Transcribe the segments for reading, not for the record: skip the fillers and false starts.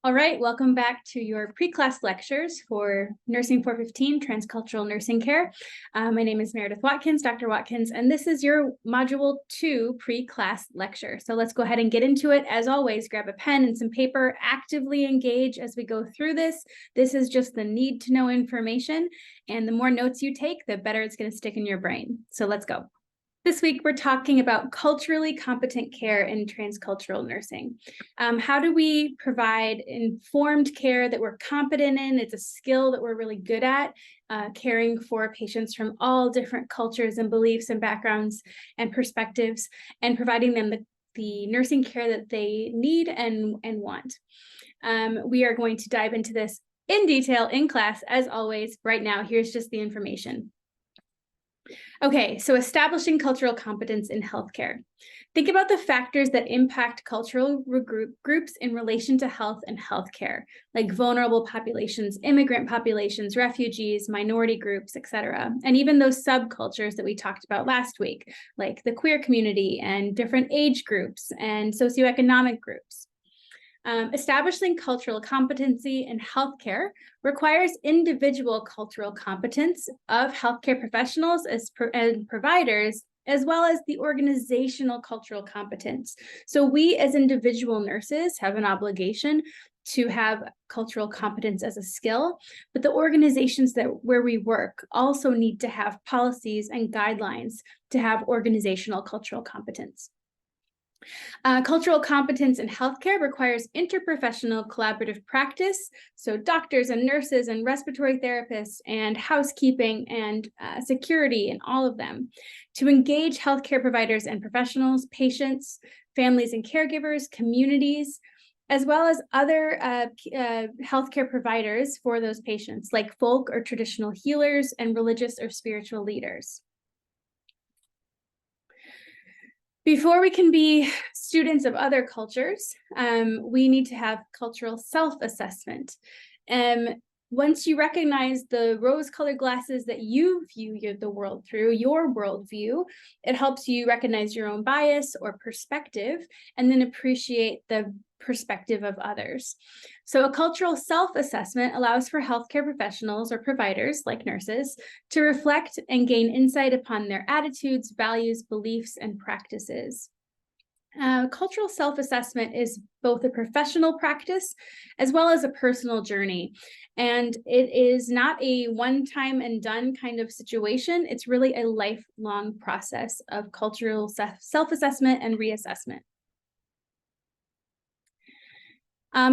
All right, welcome back to your pre-class lectures for Nursing 415, Transcultural Nursing Care. My name is Meredith Watkins, Dr. Watkins, and this is your Module 2 pre-class lecture. So let's go ahead and get into it. As always, grab a pen and some paper, actively engage as we go through this. This is just the need to know information, and the more notes you take, the better it's going to stick in your brain. So let's go. This week, we're talking about culturally competent care in transcultural nursing. How do we provide informed care that we're competent in? It's a skill that we're really good at, caring for patients from all different cultures and beliefs and backgrounds and perspectives, and providing them the nursing care that they need and want. We are going to dive into this in detail in class, as always. Right now, here's just the information. Okay, so establishing cultural competence in healthcare. Think about the factors that impact cultural groups in relation to health and healthcare, like vulnerable populations, immigrant populations, refugees, minority groups, etc. And even those subcultures that we talked about last week, like the queer community and different age groups and socioeconomic groups. Establishing cultural competency in healthcare requires individual cultural competence of healthcare professionals and providers, as well as the organizational cultural competence. So we as individual nurses have an obligation to have cultural competence as a skill, but the organizations where we work also need to have policies and guidelines to have organizational cultural competence. Cultural competence in healthcare requires interprofessional collaborative practice, so doctors and nurses and respiratory therapists and housekeeping and security and all of them, to engage healthcare providers and professionals, patients, families and caregivers, communities, as well as other healthcare providers for those patients, like folk or traditional healers and religious or spiritual leaders. Before we can be students of other cultures, we need to have cultural self-assessment. Once you recognize the rose-colored glasses that you view the world through, your worldview, it helps you recognize your own bias or perspective, and then appreciate the perspective of others. So a cultural self-assessment allows for healthcare professionals or providers, like nurses, to reflect and gain insight upon their attitudes, values, beliefs, and practices. Cultural self-assessment is both a professional practice as well as a personal journey. And it is not a one-time and done kind of situation. It's really a lifelong process of cultural self-assessment and reassessment.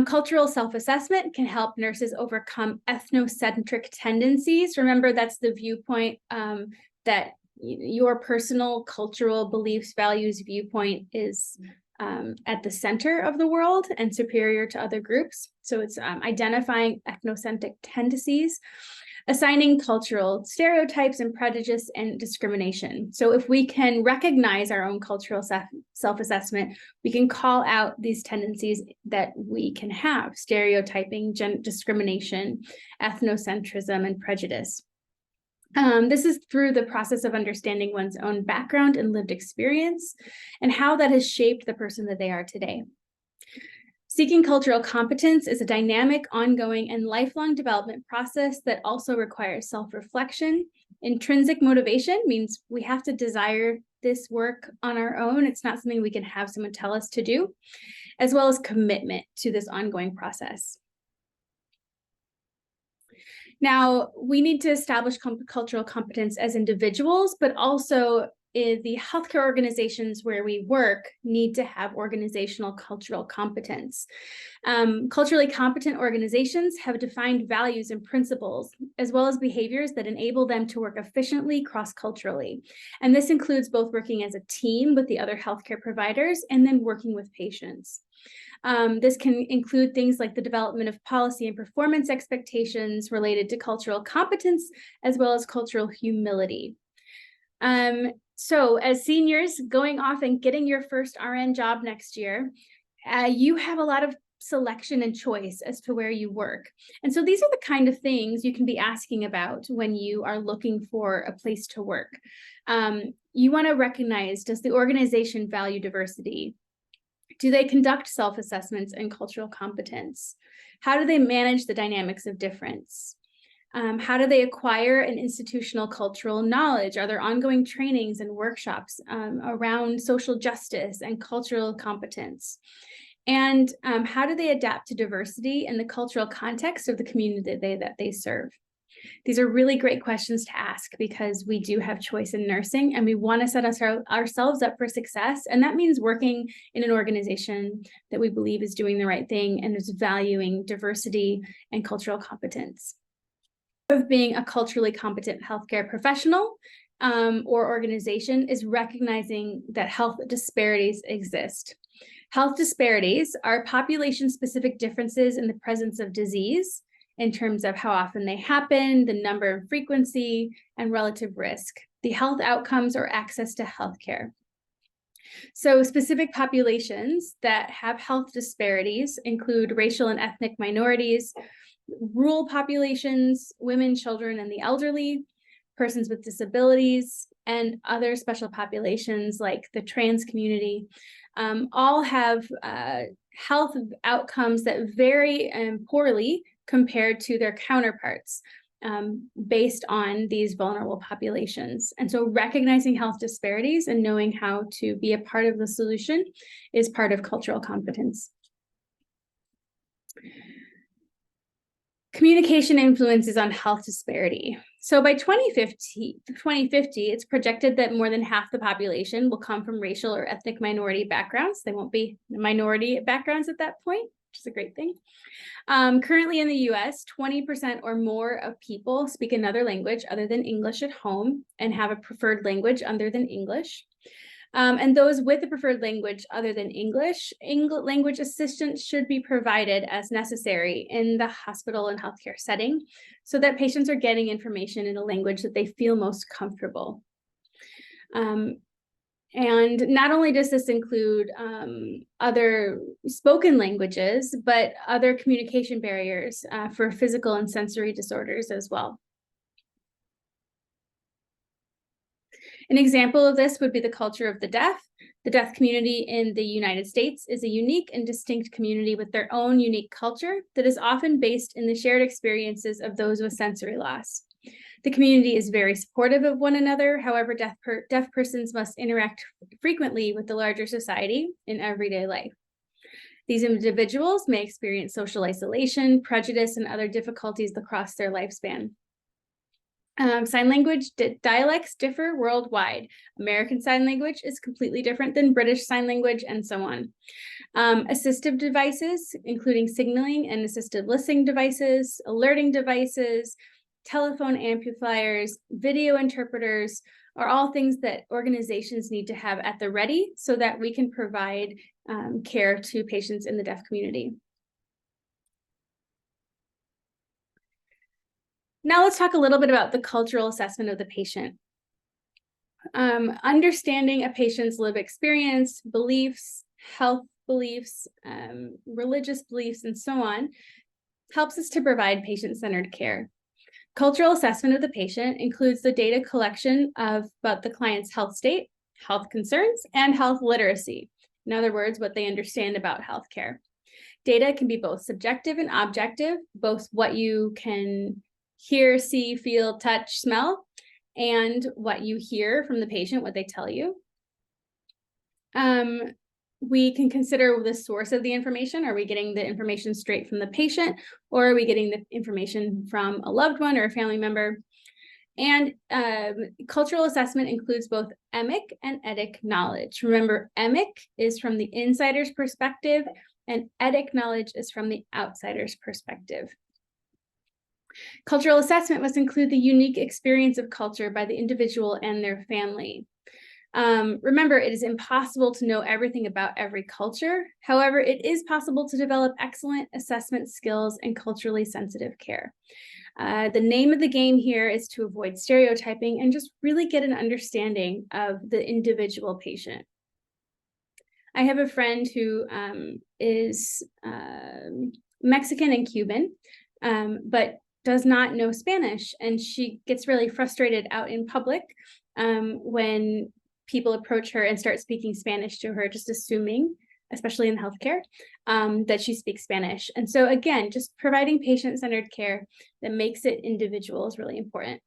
Cultural self-assessment can help nurses overcome ethnocentric tendencies. Remember, that's the viewpoint that your personal cultural beliefs, values, viewpoint is at the center of the world and superior to other groups. So it's identifying ethnocentric tendencies, assigning cultural stereotypes and prejudice and discrimination. So if we can recognize our own cultural self-assessment, we can call out these tendencies that we can have: stereotyping, discrimination, ethnocentrism, and prejudice. This is through the process of understanding one's own background and lived experience and how that has shaped the person that they are today. Seeking cultural competence is a dynamic, ongoing, and lifelong development process that also requires self-reflection. Intrinsic motivation means we have to desire this work on our own. It's not something we can have someone tell us to do, as well as commitment to this ongoing process. Now, we need to establish cultural competence as individuals, but also the healthcare organizations where we work need to have organizational cultural competence. Culturally competent organizations have defined values and principles, as well as behaviors that enable them to work efficiently cross-culturally. And this includes both working as a team with the other healthcare providers and then working with patients. This can include things like the development of policy and performance expectations related to cultural competence, as well as cultural humility. So as seniors going off and getting your first RN job next year, you have a lot of selection and choice as to where you work. And so these are the kind of things you can be asking about when you are looking for a place to work. You want to recognize, does the organization value diversity? Do they conduct self-assessments and cultural competence? How do they manage the dynamics of difference? How do they acquire an institutional cultural knowledge? Are there ongoing trainings and workshops around social justice and cultural competence? And how do they adapt to diversity in the cultural context of the community that they serve? These are really great questions to ask because we do have choice in nursing and we want to set ourselves up for success. And that means working in an organization that we believe is doing the right thing and is valuing diversity and cultural competence. Of being a culturally competent healthcare professional or organization is recognizing that health disparities exist. Health disparities are population-specific differences in the presence of disease in terms of how often they happen, the number and frequency, and relative risk, the health outcomes or access to healthcare. So specific populations that have health disparities include racial and ethnic minorities, rural populations, women, children, and the elderly, persons with disabilities, and other special populations like the trans community, all have health outcomes that vary poorly compared to their counterparts based on these vulnerable populations. And so recognizing health disparities and knowing how to be a part of the solution is part of cultural competence. Communication influences on health disparity. So by 2050, it's projected that more than half the population will come from racial or ethnic minority backgrounds. They won't be minority backgrounds at that point, which is a great thing. Currently in the US, 20% or more of people speak another language other than English at home and have a preferred language other than English. And those with a preferred language other than English, language assistance should be provided as necessary in the hospital and healthcare setting so that patients are getting information in a language that they feel most comfortable. And not only does this include other spoken languages, but other communication barriers for physical and sensory disorders as well. An example of this would be the culture of the deaf. The deaf community in the United States is a unique and distinct community with their own unique culture that is often based in the shared experiences of those with sensory loss. The community is very supportive of one another. However, deaf persons must interact frequently with the larger society in everyday life. These individuals may experience social isolation, prejudice, and other difficulties across their lifespan. Sign language dialects differ worldwide. American Sign Language is completely different than British Sign Language, and so on. Assistive devices, including signaling and assistive listening devices, alerting devices, telephone amplifiers, video interpreters, are all things that organizations need to have at the ready so that we can provide care to patients in the deaf community. Now let's talk a little bit about the cultural assessment of the patient. Understanding a patient's lived experience, beliefs, health beliefs, religious beliefs, and so on, helps us to provide patient-centered care. Cultural assessment of the patient includes the data collection about the client's health state, health concerns, and health literacy. In other words, what they understand about healthcare. Data can be both subjective and objective, both what you can hear, see, feel, touch, smell, and what you hear from the patient, what they tell you. We can consider the source of the information. Are we getting the information straight from the patient, or are we getting the information from a loved one or a family member? And cultural assessment includes both emic and etic knowledge. Remember, emic is from the insider's perspective, and etic knowledge is from the outsider's perspective. Cultural assessment must include the unique experience of culture by the individual and their family. Remember, it is impossible to know everything about every culture. However, it is possible to develop excellent assessment skills and culturally sensitive care. The name of the game here is to avoid stereotyping and just really get an understanding of the individual patient. I have a friend who is Mexican and Cuban, but does not know Spanish, and she gets really frustrated out in public when people approach her and start speaking Spanish to her, just assuming especially in healthcare, that she speaks Spanish. And so again, just providing patient-centered care that makes it individual is really important.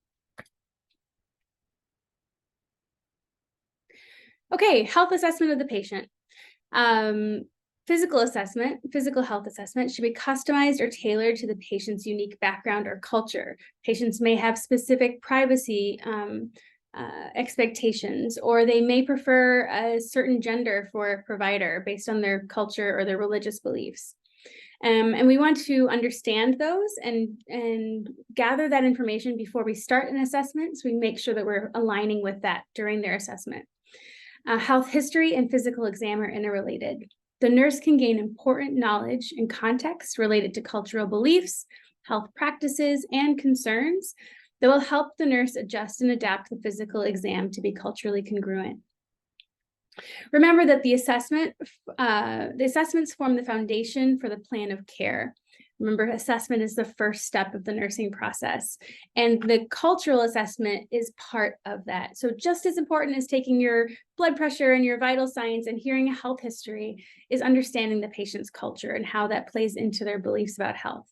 Okay, health assessment of the patient. Physical health assessment should be customized or tailored to the patient's unique background or culture. Patients may have specific privacy expectations, or they may prefer a certain gender for a provider based on their culture or their religious beliefs. And we want to understand those and gather that information before we start an assessment, so we make sure that we're aligning with that during their assessment. Health history and physical exam are interrelated. The nurse can gain important knowledge and context related to cultural beliefs, health practices, and concerns that will help the nurse adjust and adapt the physical exam to be culturally congruent. Remember that the assessments form the foundation for the plan of care. Remember, assessment is the first step of the nursing process, and the cultural assessment is part of that. So just as important as taking your blood pressure and your vital signs and hearing a health history is understanding the patient's culture and how that plays into their beliefs about health.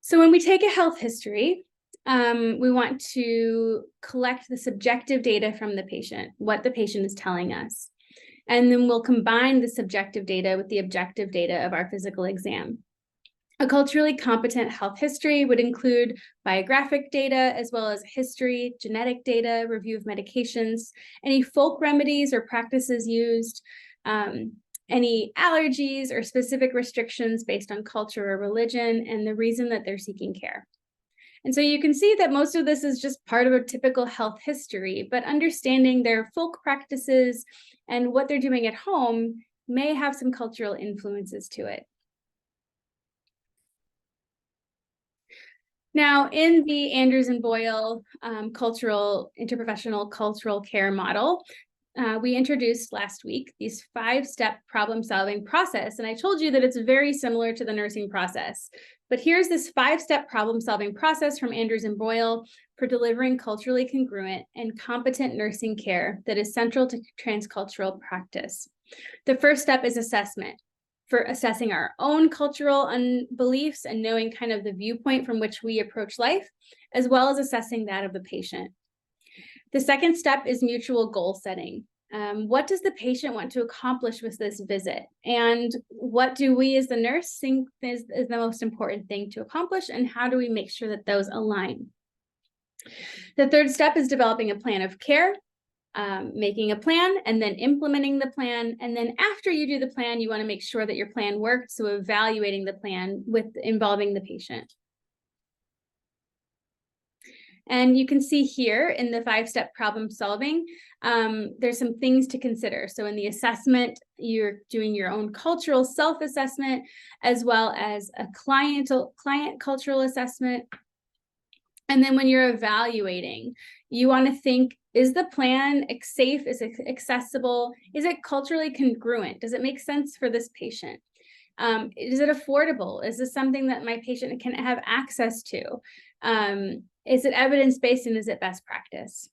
So when we take a health history, we want to collect the subjective data from the patient, what the patient is telling us. And then we'll combine the subjective data with the objective data of our physical exam. A culturally competent health history would include biographic data, as well as history, genetic data, review of medications, any folk remedies or practices used, any allergies or specific restrictions based on culture or religion, and the reason that they're seeking care. And so you can see that most of this is just part of a typical health history, but understanding their folk practices and what they're doing at home may have some cultural influences to it. Now, in the Andrews-Boyle Interprofessional Cultural Care model, we introduced last week these 5-step problem-solving process, and I told you that it's very similar to the nursing process. But here's this 5-step problem-solving process from Andrews-Boyle for delivering culturally congruent and competent nursing care that is central to transcultural practice. The first step is assessment, for assessing our own cultural beliefs and knowing kind of the viewpoint from which we approach life, as well as assessing that of the patient. The second step is mutual goal setting. What does the patient want to accomplish with this visit? And what do we as the nurse think is the most important thing to accomplish? And how do we make sure that those align? The third step is developing a plan of care, making a plan and then implementing the plan. And then after you do the plan, you want to make sure that your plan worked. So evaluating the plan with involving the patient. And you can see here in the 5-step problem solving, there's some things to consider. So in the assessment, you're doing your own cultural self-assessment, as well as a client cultural assessment. And then when you're evaluating, you want to think, is the plan safe? Is it accessible? Is it culturally congruent? Does it make sense for this patient? Is it affordable? Is this something that my patient can have access to? Is it evidence-based, and is it best practice?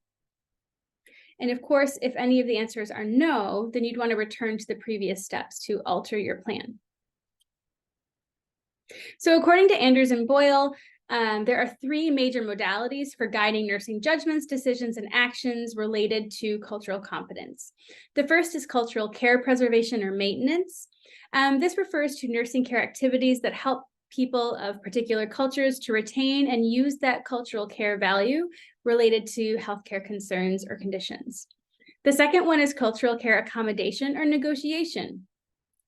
And of course, if any of the answers are no, then you'd want to return to the previous steps to alter your plan. So according to Andrews-Boyle, there are 3 major modalities for guiding nursing judgments, decisions, and actions related to cultural competence. The first is cultural care preservation or maintenance. This refers to nursing care activities that help people of particular cultures to retain and use that cultural care value related to healthcare concerns or conditions. The second one is cultural care accommodation or negotiation.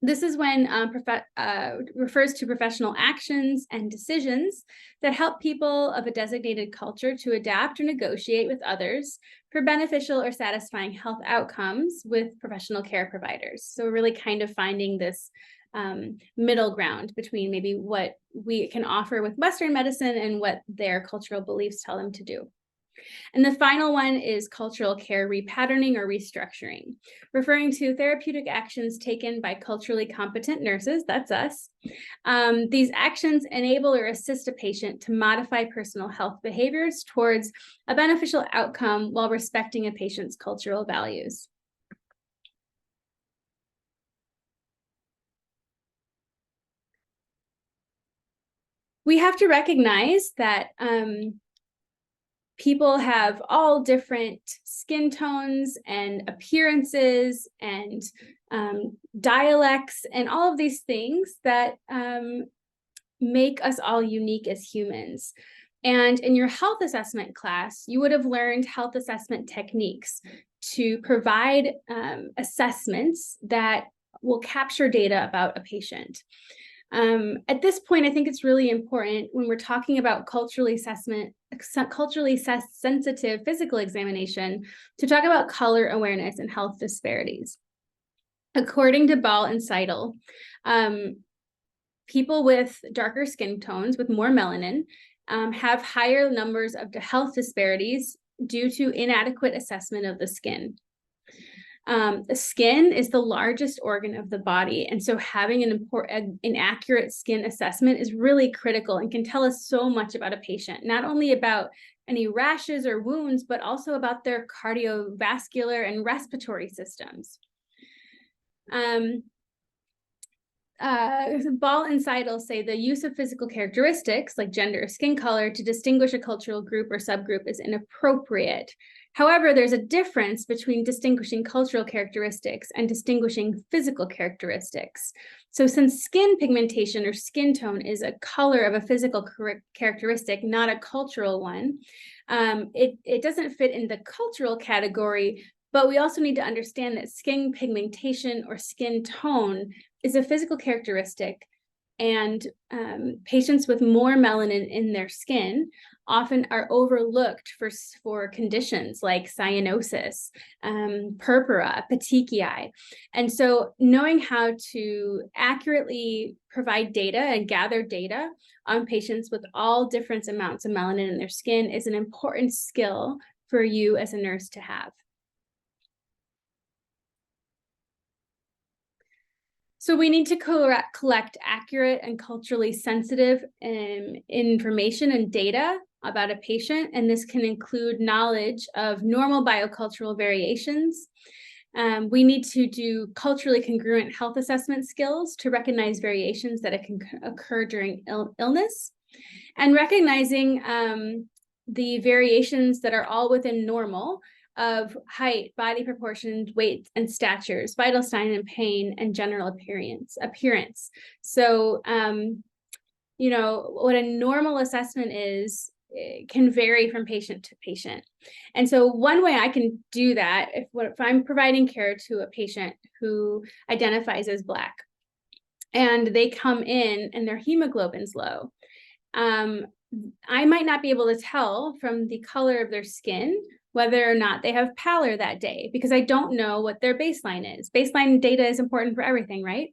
This is when refers to professional actions and decisions that help people of a designated culture to adapt or negotiate with others for beneficial or satisfying health outcomes with professional care providers. So really kind of finding this middle ground between maybe what we can offer with Western medicine and what their cultural beliefs tell them to do. And the final one is cultural care repatterning or restructuring, referring to therapeutic actions taken by culturally competent nurses, that's us. These actions enable or assist a patient to modify personal health behaviors towards a beneficial outcome while respecting a patient's cultural values. we have to recognize that people have all different skin tones and appearances and dialects and all of these things that make us all unique as humans. And in your health assessment class, you would have learned health assessment techniques to provide assessments that will capture data about a patient. At this point, I think it's really important when we're talking about culturally sensitive physical examination to talk about color awareness and health disparities. According to Ball and Seidel, people with darker skin tones with more melanin have higher numbers of health disparities due to inadequate assessment of the skin. The skin is the largest organ of the body, and so having an accurate skin assessment is really critical and can tell us so much about a patient, not only about any rashes or wounds, but also about their cardiovascular and respiratory systems. Ball and Seidel say the use of physical characteristics like gender or skin color to distinguish a cultural group or subgroup is inappropriate. However, there's a difference between distinguishing cultural characteristics and distinguishing physical characteristics. So since skin pigmentation or skin tone is a color of a physical characteristic, not a cultural one, it doesn't fit in the cultural category, but we also need to understand that skin pigmentation or skin tone is a physical characteristic, and patients with more melanin in their skin often are overlooked for conditions like cyanosis, purpura, petechiae. And so knowing how to accurately provide data and gather data on patients with all different amounts of melanin in their skin is an important skill for you as a nurse to have. So we need to collect accurate and culturally sensitive information and data about a patient, and this can include knowledge of normal biocultural variations. We need to do culturally congruent health assessment skills to recognize variations that can occur during illness, and recognizing the variations that are all within normal of height, body proportions, weight, and statures, vital sign and pain, and general appearance. So, you know, what a normal assessment is, it can vary from patient to patient. And so one way I can do that, if I'm providing care to a patient who identifies as Black, and they come in and their hemoglobin's low, I might not be able to tell from the color of their skin whether or not they have pallor that day, because I don't know what their baseline is. Baseline data is important for everything, right?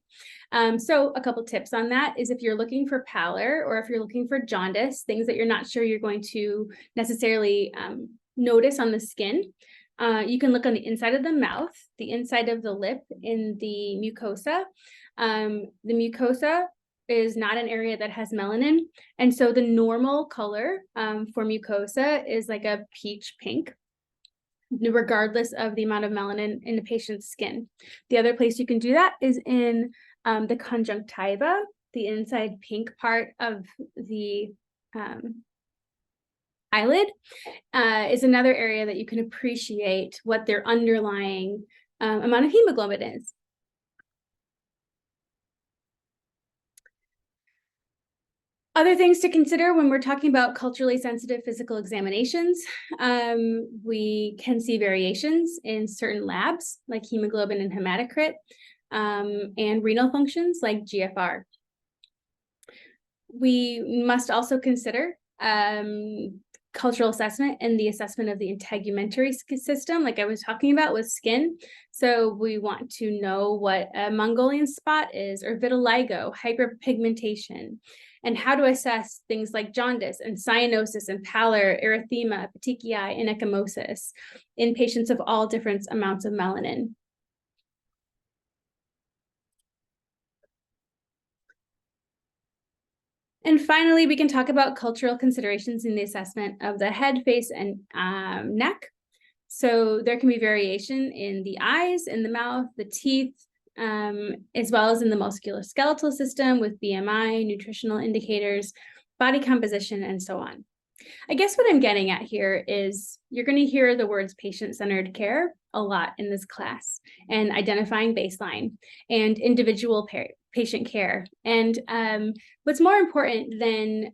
So a couple tips on that is if you're looking for pallor or if you're looking for jaundice, things that you're not sure you're going to necessarily notice on the skin, you can look on the inside of the mouth, the inside of the lip, in the mucosa. The mucosa is not an area that has melanin, and so the normal color for mucosa is like a peach pink, regardless of the amount of melanin in the patient's skin. The other place you can do that is in the conjunctiva, the inside pink part of the eyelid, is another area that you can appreciate what their underlying amount of hemoglobin is. Other things to consider when we're talking about culturally sensitive physical examinations, we can see variations in certain labs like hemoglobin and hematocrit, and renal functions like GFR. We must also consider cultural assessment and the assessment of the integumentary system, like I was talking about with skin. So we want to know what a Mongolian spot is, or vitiligo, hyperpigmentation, and how to assess things like jaundice and cyanosis and pallor, erythema, petechiae, and ecchymosis in patients of all different amounts of melanin. And finally, we can talk about cultural considerations in the assessment of the head, face, and neck. So there can be variation in the eyes, in the mouth, the teeth, as well as in the musculoskeletal system with BMI, nutritional indicators, body composition, and so on. I guess what I'm getting at here is you're going to hear the words patient-centered care a lot in this class, and identifying baseline and individual patient care. And what's more important than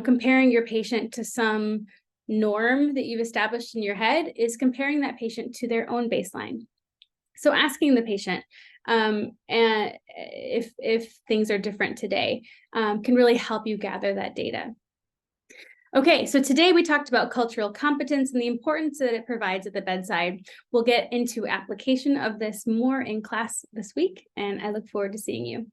comparing your patient to some norm that you've established in your head is comparing that patient to their own baseline. So asking the patient and if things are different today can really help you gather that data. Okay, so today we talked about cultural competence and the importance that it provides at the bedside. We'll get into application of this more in class this week, and I look forward to seeing you.